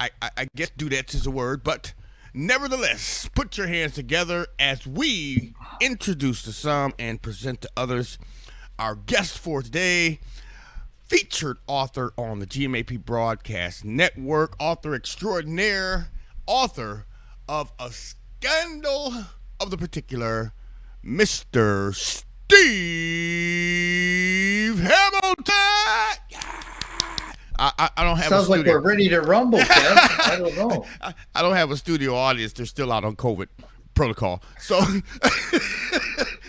I guess dudettes is a word, but nevertheless, put your hands together as we introduce to some and present to others our guest for today, featured author on the GMAP Broadcast Network, author extraordinaire, author of A Scandal of the Particular, Mr. Steve Hamilton. Yeah. I don't have a Sounds like studio. we're ready to rumble, Kev. I don't know. I don't have a studio audience. They're still out on COVID protocol. So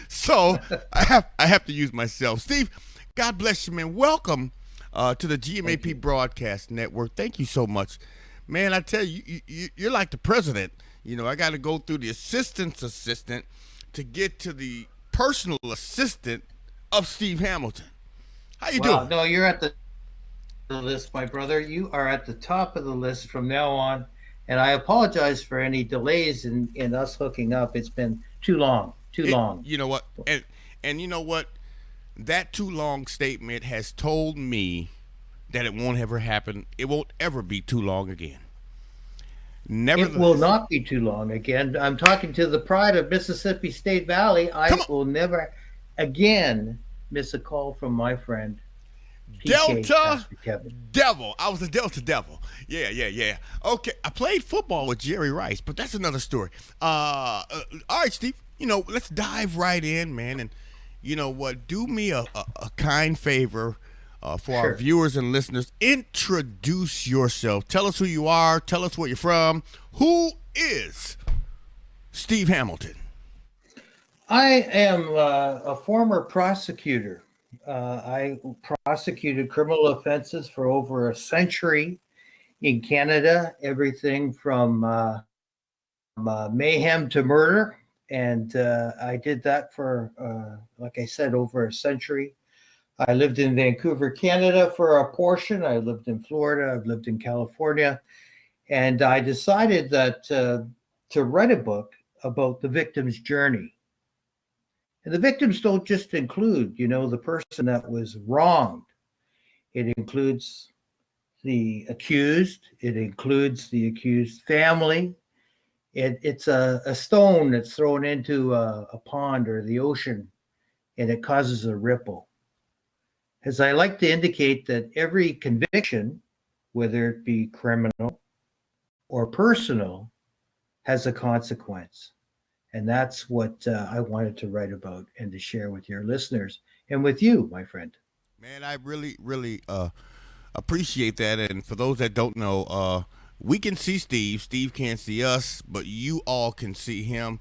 so I have to use myself. Steve, God bless you, man. Welcome to the Thank GMAP you. Broadcast Network. Thank you so much. Man, I tell you, you're like the president. You know, I got to go through the assistant's assistant to get to the personal assistant of Steve Hamilton. How you Wow. doing? No, you're at the list, my brother. You are at the top of the list from now on. And I apologize for any delays in us hooking up. It's been too long, too long. You know what? And you know what? That too long statement has told me that it won't ever happen. It won't ever be too long again. It will Nevertheless, not be too long again. I'm talking to the pride of Mississippi State Valley. come I on, will never again miss a call from my friend, PK Delta Pastor Kevin. Devil. I was a Delta Devil. Yeah, yeah, yeah. Okay, I played football with Jerry Rice, but that's another story. All right, Steve. You know, let's dive right in, man. And you know what? Do me a kind favor for our Sure. viewers and listeners. Introduce yourself. Tell us who you are. Tell us where you're from. Who is Steve Hamilton? I am a former prosecutor. I prosecuted criminal offenses for over a century in Canada, everything from mayhem to murder. And I did that for, like I said, over a century. I lived in Vancouver, Canada for a portion. I lived in Florida. I've lived in California. And I decided that to write a book about the victim's journey. And the victims don't just include, the person that was wronged. It includes the accused. It includes the accused family. It's a stone that's thrown into a pond or the ocean, and it causes a ripple. As I like to indicate that every conviction, whether it be criminal or personal, has a consequence. And that's what I wanted to write about and to share with your listeners and with you, my friend. Man, I really appreciate that. And for those that don't know, we can see Steve. Steve can't see us, but you all can see him.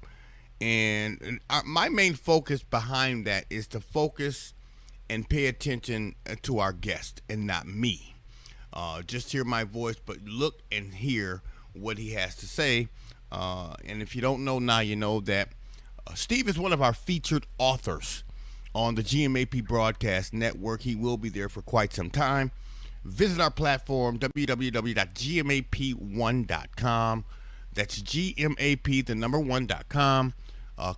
And my main focus behind that is to focus and pay attention to our guest and not me. Just hear my voice, but look and hear what he has to say. And if you don't know now, you know that Steve is one of our featured authors on the GMAP Broadcast Network. He will be there for quite some time. Visit our platform, www.gmap1.com. That's GMAP, the number 1.com.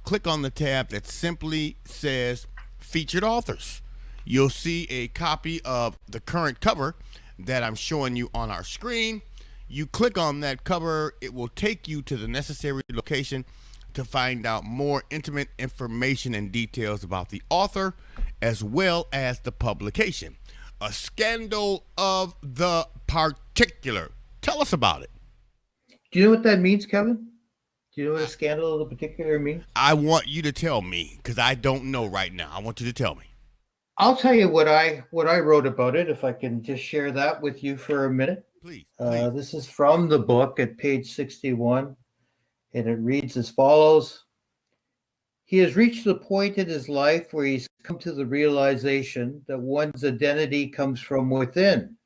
Click on the tab that simply says featured authors. You'll see a copy of the current cover that I'm showing you on our screen. You click on that cover, it will take you to the necessary location to find out more intimate information and details about the author as well as the publication. A Scandal of the Particular. Tell us about it. Do you know what that means, Kevin? Do you know what a I, scandal of the particular means? I want you to tell me because I don't know right now. I want you to tell me. I'll tell you what I wrote about it. If I can just share that with you for a minute. Please, please. This is from the book at page 61, and it reads as follows. He has reached the point in his life where he's come to the realization that one's identity comes from within,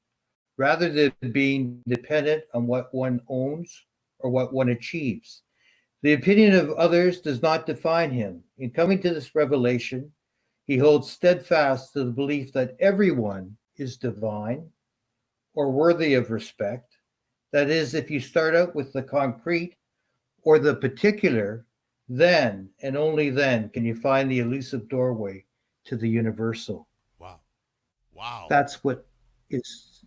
rather than being dependent on what one owns or what one achieves. The opinion of others does not define him. In coming to this revelation, he holds steadfast to the belief that everyone is divine or worthy of respect. That is, if you start out with the concrete or the particular, then and only then can you find the elusive doorway to the universal. Wow. Wow. That's what is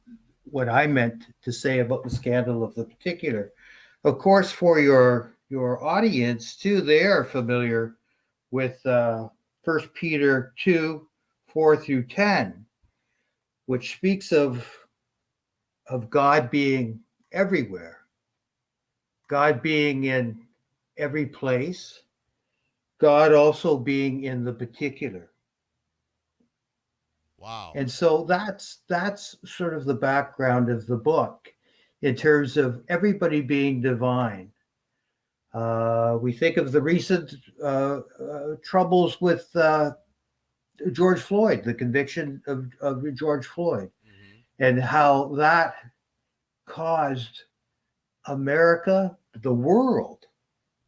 what I meant to say about the scandal of the particular. Of course, for your audience too, they are familiar with 1 Peter 2:4-10, which speaks of God being everywhere, God being in every place, God also being in the particular. Wow. And so that's sort of the background of the book in terms of everybody being divine. We think of the recent troubles with George Floyd, the conviction of George Floyd, Mm-hmm. and how that caused America, the world,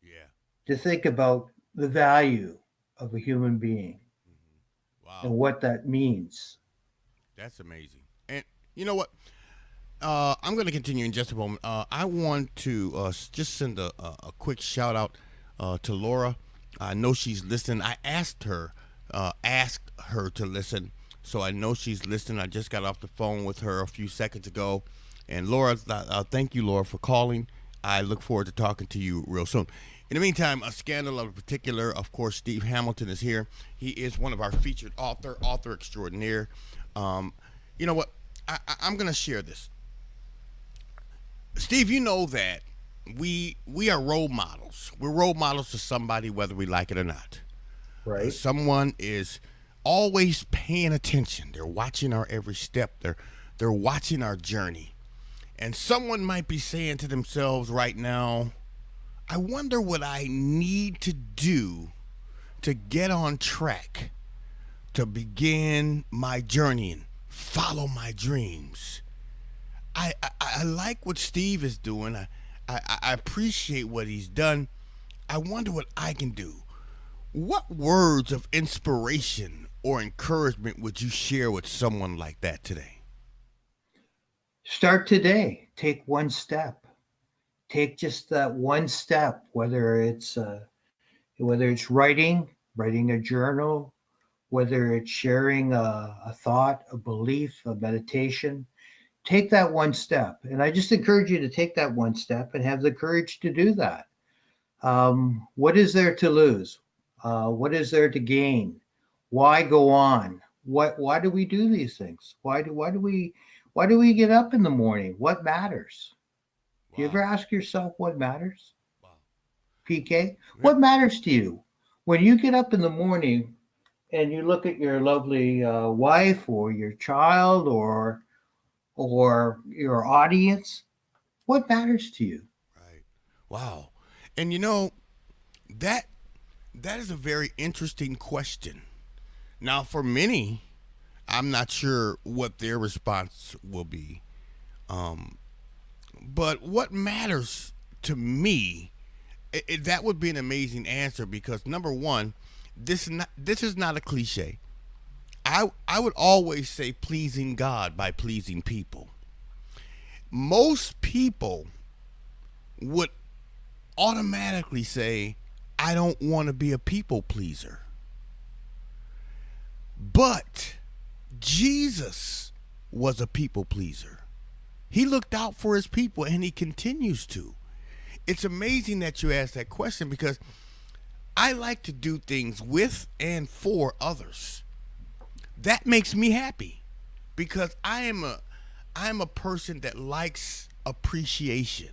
Yeah. to think about the value of a human being Mm-hmm. and Wow. what that means. That's amazing. And you know what? I'm going to continue in just a moment. I want to just send a quick shout out to Laura. I know she's listening. I asked her to listen, so I know she's listening. I just got off the phone with her a few seconds ago, and Laura, thank you, Laura, for calling. I look forward to talking to you real soon. In the meantime, a scandal of particular, of course, Steve Hamilton is here. He is one of our featured author extraordinaire. Um, you know what? I'm going to share this. Steve, you know that we are role models. We're role models to somebody, whether we like it or not. Right? Someone is always paying attention. They're watching our every step. They're watching our journey. And someone might be saying to themselves right now, I wonder what I need to do to get on track to begin my journey and follow my dreams. I like what Steve is doing. I appreciate what he's done. I wonder what I can do. What words of inspiration or encouragement would you share with someone like that today? Start today. Take one step. Take just that one step, whether it's writing a journal, whether it's sharing a thought, a belief, a meditation. Take that one step, and I just encourage you to take that one step and have the courage to do that. What is there to lose? What is there to gain? Why go on? Why do we do these things? Why do we get up in the morning? What matters? Do you ever Wow. ask yourself what matters? Wow. PK, Yeah. what matters to you? When you get up in the morning and you look at your lovely wife or your child or your audience, what matters to you? Right. Wow. And you know, that that is a very interesting question. Now for many, I'm not sure what their response will be. Um, but what matters to me, that would be an amazing answer because number one, this is not a cliche. I would always say pleasing God by pleasing people. Most people would automatically say, I don't want to be a people pleaser. But Jesus was a people pleaser. He looked out for his people and he continues to. It's amazing that you asked that question because I like to do things with and for others. That makes me happy because I am a person that likes appreciation.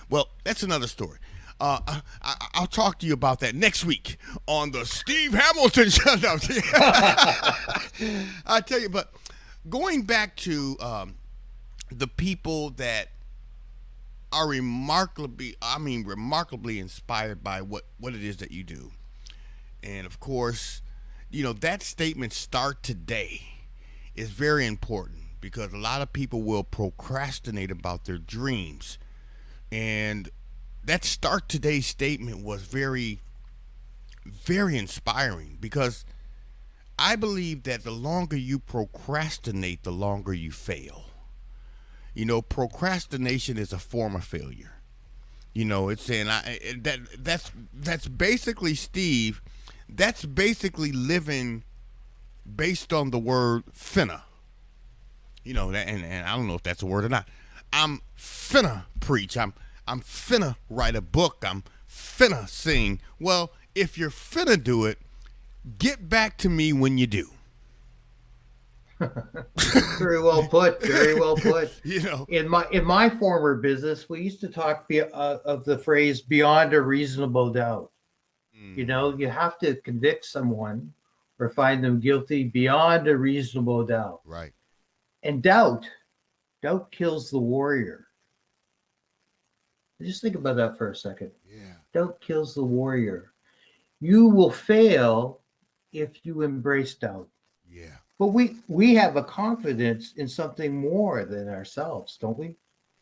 Well, that's another story. I'll talk to you about that next week on the Steve Hamilton Show. No, I tell you, but going back to the people that are remarkably inspired by what it is that you do, and of course, that statement "start today" is very important because a lot of people will procrastinate about their dreams, and that "start today" statement was very very inspiring because I believe that the longer you procrastinate, the longer you fail. Procrastination is a form of failure. It's saying that's basically Steve. That's basically living based on the word finna. and I don't know if that's a word or not. I'm finna preach. I'm finna write a book. I'm finna sing. Well, if you're finna do it, get back to me when you do. Very well put. Very well put. you know. In my former business, we used to talk of the phrase "beyond a reasonable doubt." Mm-hmm. You have to convict someone or find them guilty beyond a reasonable doubt. Right. And doubt kills the warrior. Just think about that for a second. Yeah. Doubt kills the warrior. You will fail if you embrace doubt. Yeah. But we have a confidence in something more than ourselves, don't we?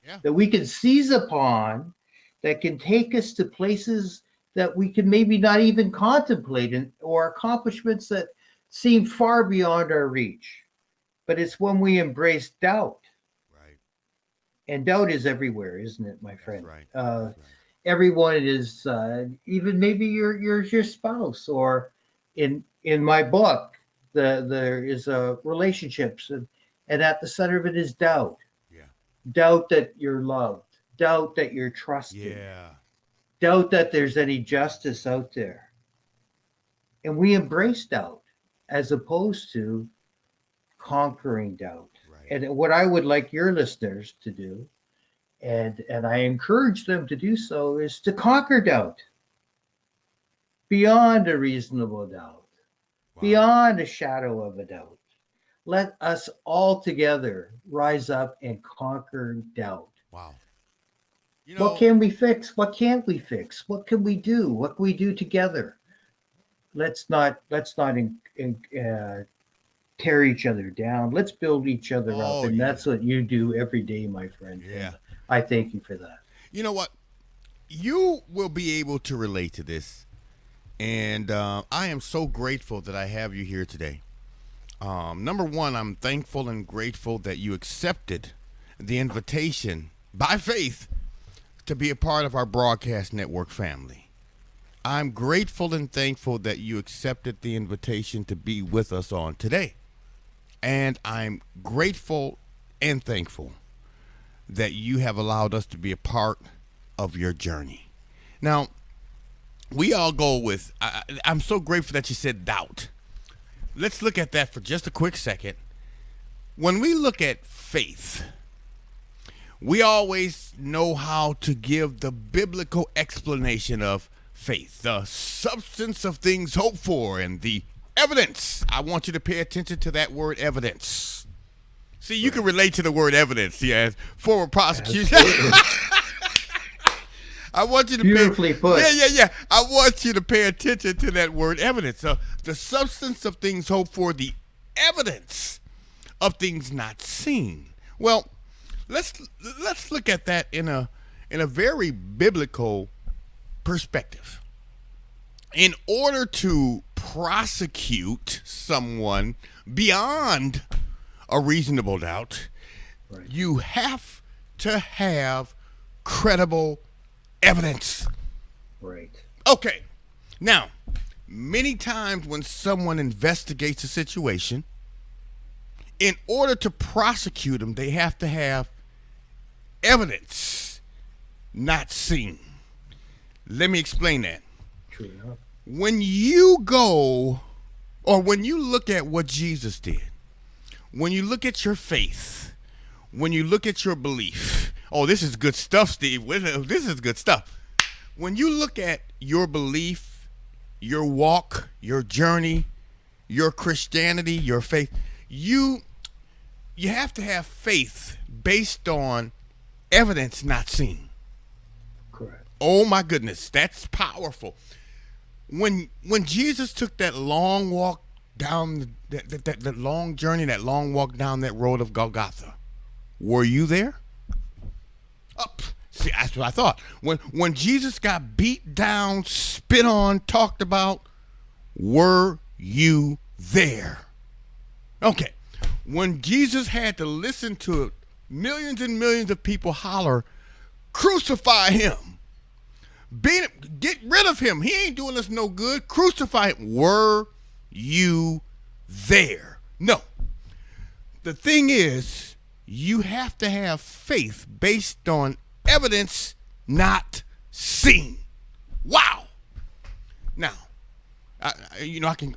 Yeah. That we can seize upon, that can take us to places that we can maybe not even contemplate, or accomplishments that seem far beyond our reach. But it's when we embrace doubt, Right. and doubt is everywhere, isn't it, my That's friend? right. Uh, That's right. everyone is, even maybe your spouse, or in my book, there is relationships, and at the center of it is doubt. Yeah. Doubt that you're loved, doubt that you're trusted, Yeah. doubt that there's any justice out there. And we embrace doubt as opposed to conquering doubt. Right. And what I would like your listeners to do, and I encourage them to do so, is to conquer doubt beyond a reasonable doubt, Wow. beyond a shadow of a doubt. Let us all together rise up and conquer doubt. Wow. You What know. can we fix? What can't we fix? What can we do? What can we do together? Let's not tear each other down. Let's build each other up, Oh and yeah. that's what you do every day, my friend. And Yeah. I thank you for that. You know what? You will be able to relate to this, and I am so grateful that I have you here today. Number one, I'm thankful and grateful that you accepted the invitation by faith to be a part of our broadcast network family. I'm grateful and thankful that you accepted the invitation to be with us on today. And I'm grateful and thankful that you have allowed us to be a part of your journey. Now, we all go with, I'm so grateful that you said doubt. Let's look at that for just a quick second. When we look at faith, we always know how to give the biblical explanation of faith, the substance of things hoped for, and the evidence. I want you to pay attention to that word evidence. See, you can relate to the word evidence, yes. Forward prosecution. Absolutely. I want you to Beautifully put. Yeah. I want you to pay attention to that word evidence. The substance of things hoped for, the evidence of things not seen. Well, let's look at that in a very biblical perspective. In order to prosecute someone beyond a reasonable doubt, Right. you have to have credible evidence. Right. Okay. Now, many times when someone investigates a situation, in order to prosecute them, they have to have evidence not seen. Let me explain that. True enough. When you go, or when you look at what Jesus did, when you look at your faith, when you look at your belief, oh, this is good stuff, Steve. This is good stuff. When you look at your belief, your walk, your journey, your Christianity, your faith, you have to have faith based on evidence not seen. Correct. Oh my goodness, that's powerful. When Jesus took that long walk down that long journey, that long walk down that road of Golgotha, were you there? See, that's what I thought. When Jesus got beat down, spit on, talked about, were you there? Okay. When Jesus had to listen to millions and millions of people holler, crucify him. Get rid of him. He ain't doing us no good. Crucify him. Were you there? No. The thing is, You have to have faith based on evidence not seen. Wow. Now, I can.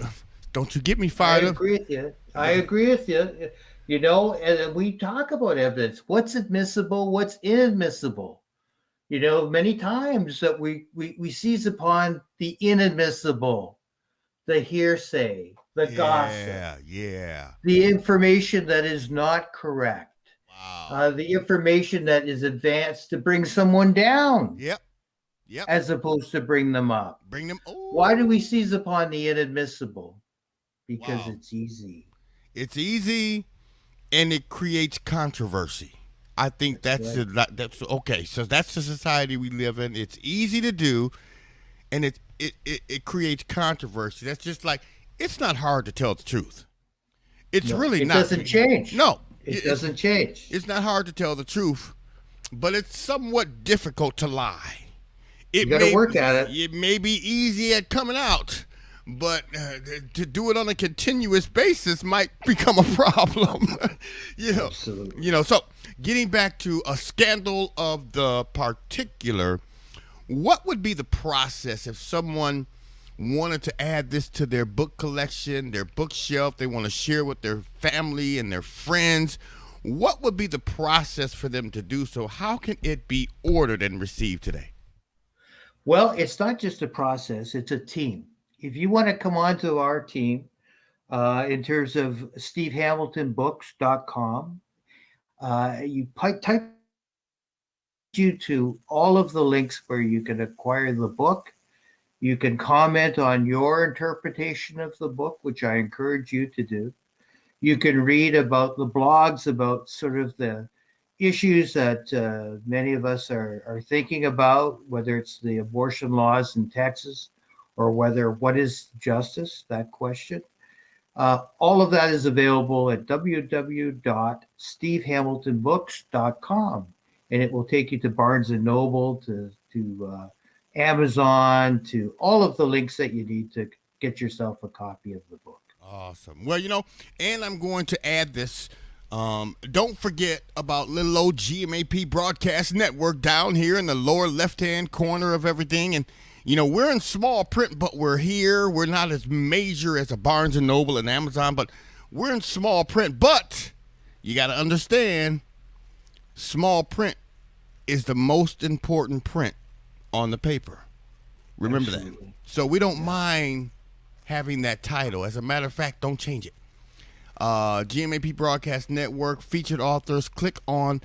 Don't you get me I fired up? agree with you. I agree with you. You know, and we talk about evidence. What's admissible? What's inadmissible? You know, many times that we seize upon the inadmissible, the hearsay, the gossip, Yeah, yeah. the information that is not correct, Wow. the information that is advanced to bring someone down Yep, yep. as opposed to bring them up. Bring them. Why do we Oh, seize upon the inadmissible? Because wow. it's easy. It's easy and it creates controversy. I think That's right. that's okay. So that's the society we live in. It's easy to do, and it creates controversy. That's just like it's not hard to tell the truth. It's No, really it not. doesn't change. No, It doesn't change. it's not hard to tell the truth, but it's somewhat difficult to lie. You got to work at it. It may be easy at coming out, but to do it on a continuous basis might become a problem. you know, Absolutely. So getting back to a scandal of the particular, what would be the process if someone wanted to add this to their book collection, their bookshelf, they want to share with their family and their friends? What would be the process for them to do so? How can it be ordered and received today? Well, it's not just a process, it's a team. If you want to come onto our team, in terms of stevehamiltonbooks.com, you type you to all of the links where you can acquire the book. You can comment on your interpretation of the book, which I encourage you to do. You can read about the blogs about sort of the issues that many of us are thinking about, whether it's the abortion laws in Texas or whether what is justice, that question. All of that is available at www.stevehamiltonbooks.com, and it will take you to Barnes and Noble, to Amazon, to all of the links that you need to get yourself a copy of the book. Awesome. Well, and I'm going to add this. Don't forget about little old GMAP Broadcast Network down here in the lower left-hand corner of everything. And, we're in small print, but we're here. We're not as major as a Barnes & Noble and Amazon, but we're in small print. But you got to understand, small print is the most important print on the paper. Remember Absolutely. that. So we don't mind having that title. As a matter of fact, don't change it. GMAP Broadcast Network, featured authors. Click on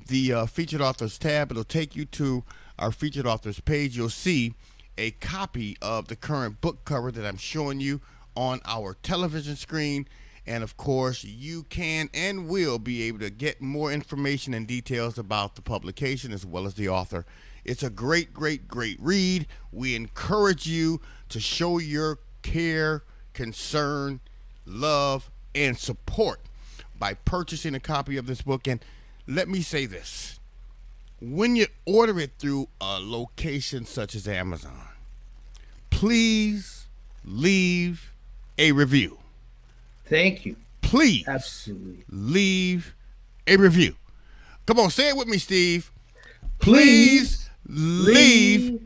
the featured authors tab. It'll take you to our featured authors page. You'll see a copy of the current book cover that I'm showing you on our television screen. And of course, you can and will be able to get more information and details about the publication as well as the author. It's a great, great, great read. We encourage you to show your care, concern, love, and support by purchasing a copy of this book. And let me say this. When you order it through a location such as Amazon, please leave a review. Thank you. Please Absolutely. leave a review. Come on, say it with me, Steve. Please leave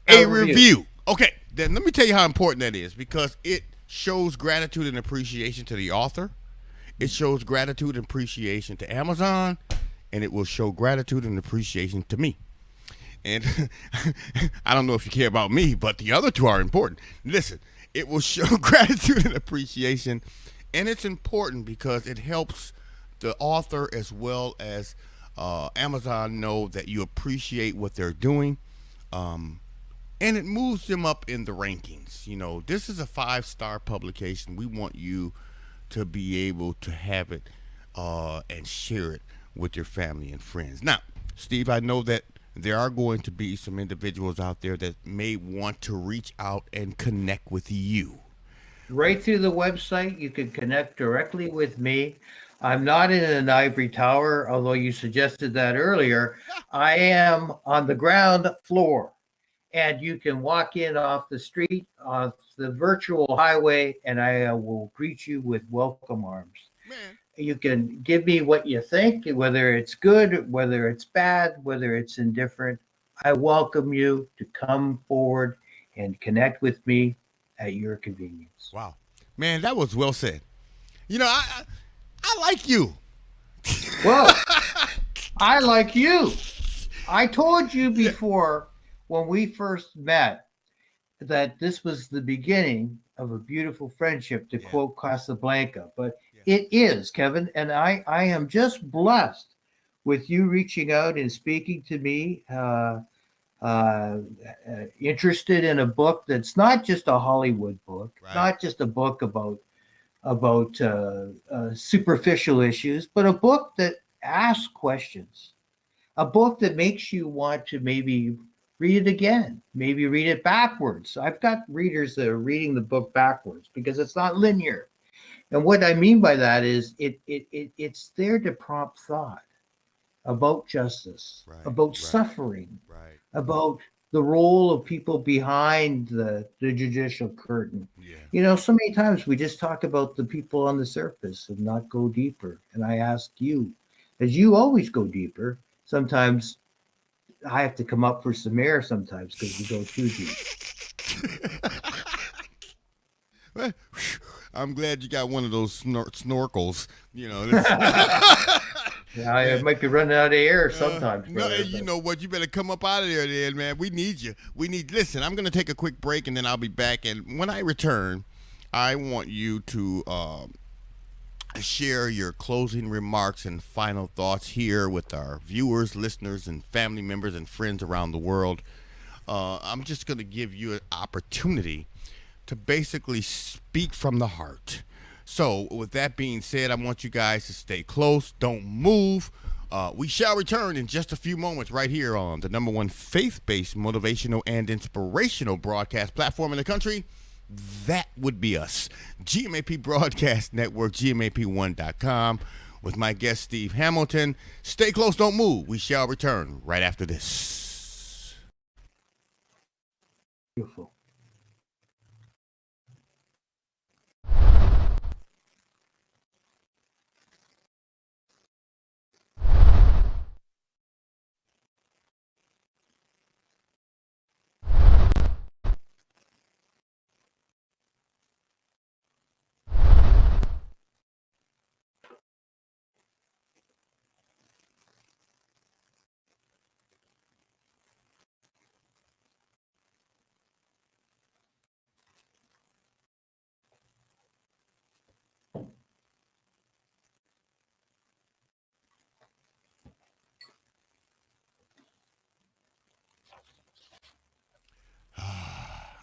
a review. Okay, then let me tell you how important that is, because it shows gratitude and appreciation to the author. It shows gratitude and appreciation to Amazon, and it will show gratitude and appreciation to me. And I don't know if you care about me, but the other two are important. Listen, it will show gratitude and appreciation, and it's important because it helps the author as well as Amazon know that you appreciate what they're doing. And it moves them up in the rankings. This is a 5-star publication. We want you to be able to have it and share it with your family and friends. Now, Steve, I know that there are going to be some individuals out there that may want to reach out and connect with you. Right through the website, you can connect directly with me. I'm not in an ivory tower, although you suggested that earlier. I am on the ground floor, and you can walk in off the street, off the virtual highway, and I will greet you with welcome arms. Man, You can give me what you think, whether it's good, whether it's bad, whether it's indifferent. I welcome you to come forward and connect with me at your convenience. Wow, man, that was well said. You know, I like you. Well, I like you. I told you before when we first met that this was the beginning of a beautiful friendship, to Yeah, quote Casablanca. But yeah. it is, Kevin, and I am just blessed with you reaching out and speaking to me, interested in a book that's not just a Hollywood book, Right. not just a book about superficial issues, but a book that asks questions, a book that makes you want to maybe read it again, maybe read it backwards. I've got readers that are reading the book backwards because it's not linear. And what I mean by that is it's there to prompt thought about justice, Right. about Right. suffering, Right. about the role of people behind the judicial curtain. Yeah. You know, so many times we just talk about the people on the surface and not go deeper. And I ask you, as you always go deeper, sometimes I have to come up for some air sometimes because we go too deep. Well, I'm glad you got one of those snorkels. You know, this, Yeah, I man. might be running out of air sometimes, No, hey, brother, you but know what? You better come up out of there, then, man. We need you. We need. Listen, I'm gonna take a quick break, and then I'll be back. And when I return, I want you to share your closing remarks and final thoughts here with our viewers, listeners, and family members and friends around the world. I'm just gonna give you an opportunity to basically speak from the heart. So, with that being said, I want you guys to stay close. Don't move. We shall return in just a few moments right here on the number one faith based motivational and inspirational broadcast platform in the country. That would be us. GMAP Broadcast Network, GMAP1.com, with my guest, Steve Hamilton. Stay close, don't move. We shall return right after this. beautiful.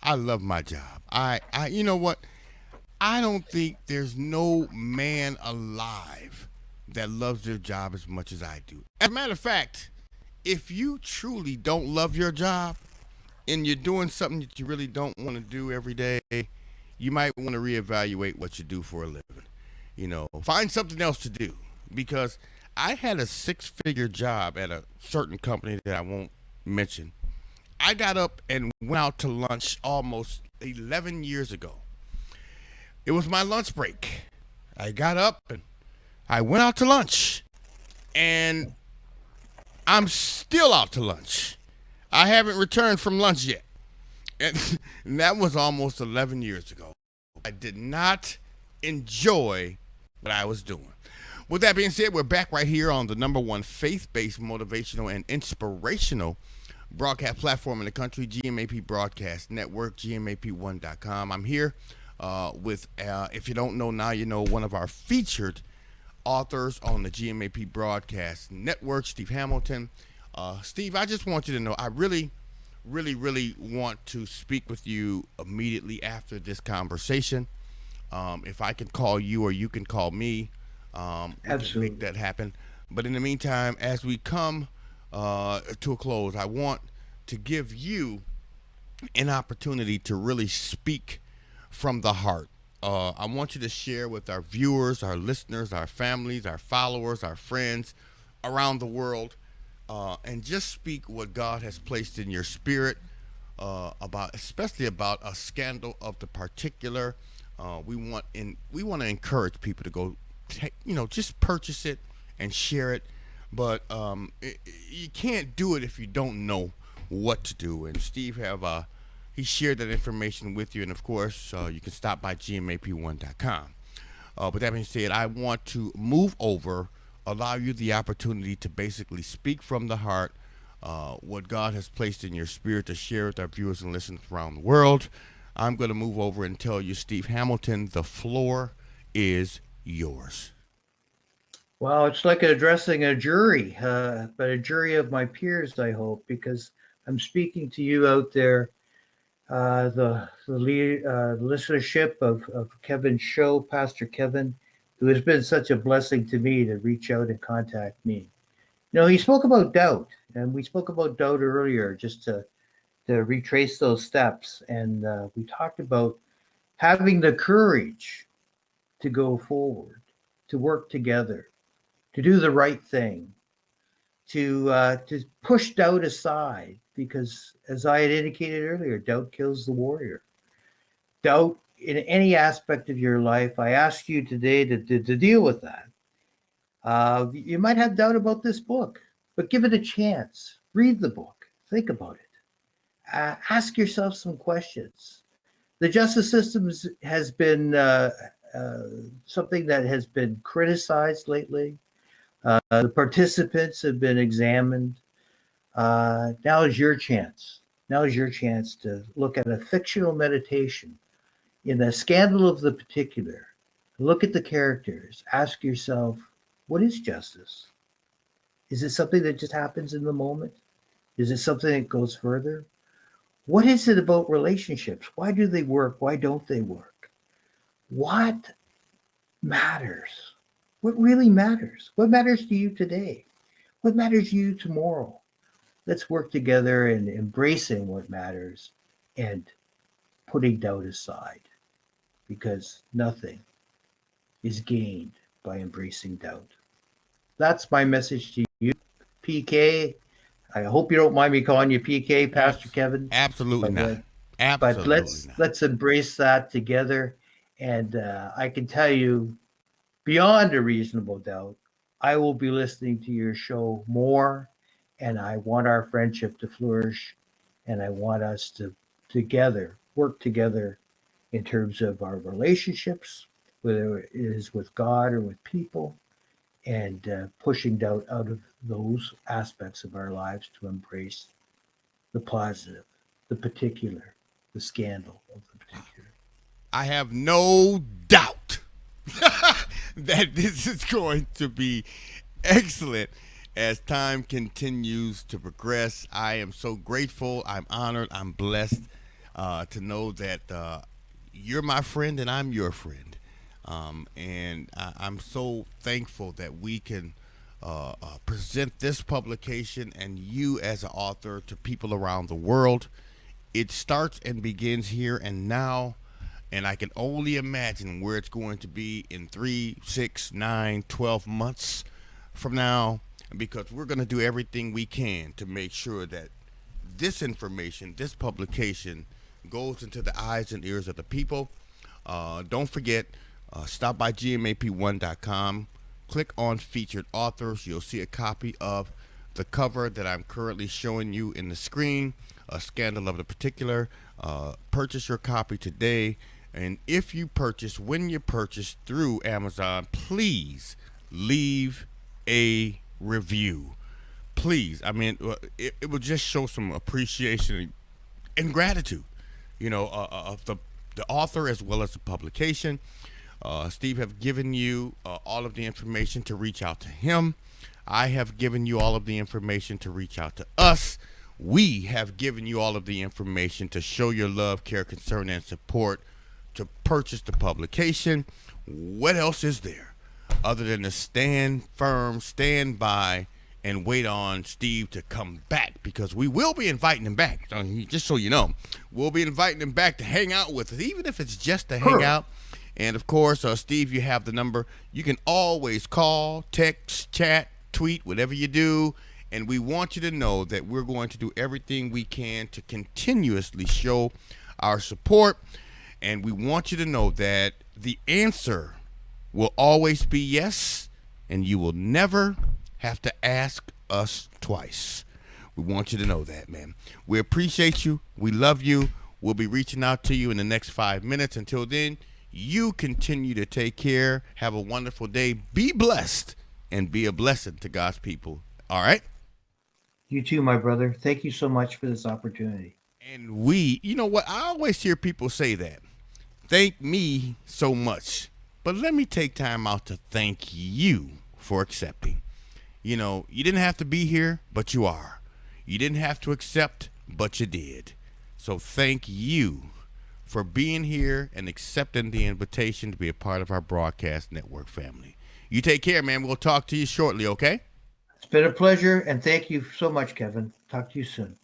I love my job. You know what? I don't think there's no man alive that loves their job as much as I do. As a matter of fact, if you truly don't love your job and you're doing something that you really don't want to do every day, you might want to reevaluate what you do for a living. You know, find something else to do because I had a six-figure job at a certain company that I won't mention. I got up and went out to lunch almost 11 years ago. It was my lunch break. I got up and I went out to lunch, and I'm still out to lunch. I haven't returned from lunch yet. And, and that was almost 11 years ago. I did not enjoy what I was doing. With that being said, we're back right here on the number one faith based motivational and inspirational broadcast platform in the country, GMAP Broadcast Network, GMAP1.com. I'm here with, if you don't know now, you know, one of our featured authors on the GMAP Broadcast Network, Steve Hamilton. Steve, I just want you to know I really want to speak with you immediately after this conversation. If I can call you or you can call me, we can make Absolutely. that happen. But in the meantime, as we come to a close, I want to give you an opportunity to really speak from the heart. I want you to share with our viewers, our listeners, our families, our followers, our friends around the world, and just speak what God has placed in your spirit about, especially about a scandal of the particular. We want to encourage people to go just purchase it and share it. But you can't do it if you don't know what to do. And Steve he shared that information with you, and of course you can stop by gmap1.com. With that being said, I want to move over, allow you the opportunity to basically speak from the heart what God has placed in your spirit to share with our viewers and listeners around the world. I'm going to move over and tell you, Steve Hamilton, the floor is yours. Well, it's like addressing a jury, but a jury of my peers, I hope, because I'm speaking to you out there, listenership of Kevin's show, Pastor Kevin, who has been such a blessing to me to reach out and contact me. He spoke about doubt, and we spoke about doubt earlier, just to retrace those steps. And we talked about having the courage to go forward, to work together, to do the right thing, to push doubt aside, because as I had indicated earlier, doubt kills the warrior. Doubt in any aspect of your life, I ask you today to deal with that. You might have doubt about this book, but give it a chance. Read the book. Think about it. Ask yourself some questions. The justice system has been something that has been criticized lately. The participants have been examined. Now is your chance. Now is your chance to look at a fictional meditation in the scandal of the particular. Look at the characters. Ask yourself, what is justice? Is it something that just happens in the moment? Is it something that goes further? What is it about relationships? Why do they work? Why don't they work? What matters? What really matters? What matters to you today? What matters to you tomorrow? Let's work together in embracing what matters and putting doubt aside, because nothing is gained by embracing doubt. That's my message to you, PK. I hope you don't mind me calling you PK, Pastor Kevin. Absolutely But not. uh, but Absolutely let's not. let's embrace that together. And I can tell you, beyond a reasonable doubt, I will be listening to your show more, and I want our friendship to flourish, and I want us to together work together in terms of our relationships, whether it is with God or with people, and pushing doubt out of those aspects of our lives to embrace the positive, the particular, the scandal of the particular. I have no doubt that this is going to be excellent as time continues to progress. I am so grateful. I'm honored. I'm blessed to know that you're my friend and I'm your friend. I'm so thankful that we can present this publication and you as an author to people around the world. It starts and begins here and now, and I can only imagine where it's going to be in 3, 6, 9, 12 months from now, because we're going to do everything we can to make sure that this information, this publication, goes into the eyes and ears of the people. Don't forget, stop by gmap1.com, click on featured authors. You'll see a copy of the cover that I'm currently showing you in the screen, A Scandal of the Particular. Purchase your copy today. And if you purchase, when you purchase through Amazon, please leave a review. Please. I mean, it will just show some appreciation and gratitude, of the author as well as the publication. Steve have given you all of the information to reach out to him. I have given you all of the information to reach out to us. We have given you all of the information to show your love, care, concern, and support, to purchase the publication. What else is there other than to stand firm, stand by, and wait on Steve to come back? Because we will be inviting him back. Just so you know, we'll be inviting him back to hang out with us, even if it's just to hang out. And of course, Steve, you have the number. You can always call, text, chat, tweet, whatever you do. And we want you to know that we're going to do everything we can to continuously show our support. And we want you to know that the answer will always be yes, and you will never have to ask us twice. We want you to know that, man. We appreciate you. We love you. We'll be reaching out to you in the next 5 minutes. Until then, you continue to take care. Have a wonderful day. Be blessed and be a blessing to God's people. All right? You too, my brother. Thank you so much for this opportunity. And you know what? I always hear people say that. Thank me so much. But let me take time out to thank you for accepting. You didn't have to be here, but you are. You didn't have to accept, but you did. So thank you for being here and accepting the invitation to be a part of our broadcast network family. You take care, man. We'll talk to you shortly, okay? It's been a pleasure, and thank you so much, Kevin. Talk to you soon.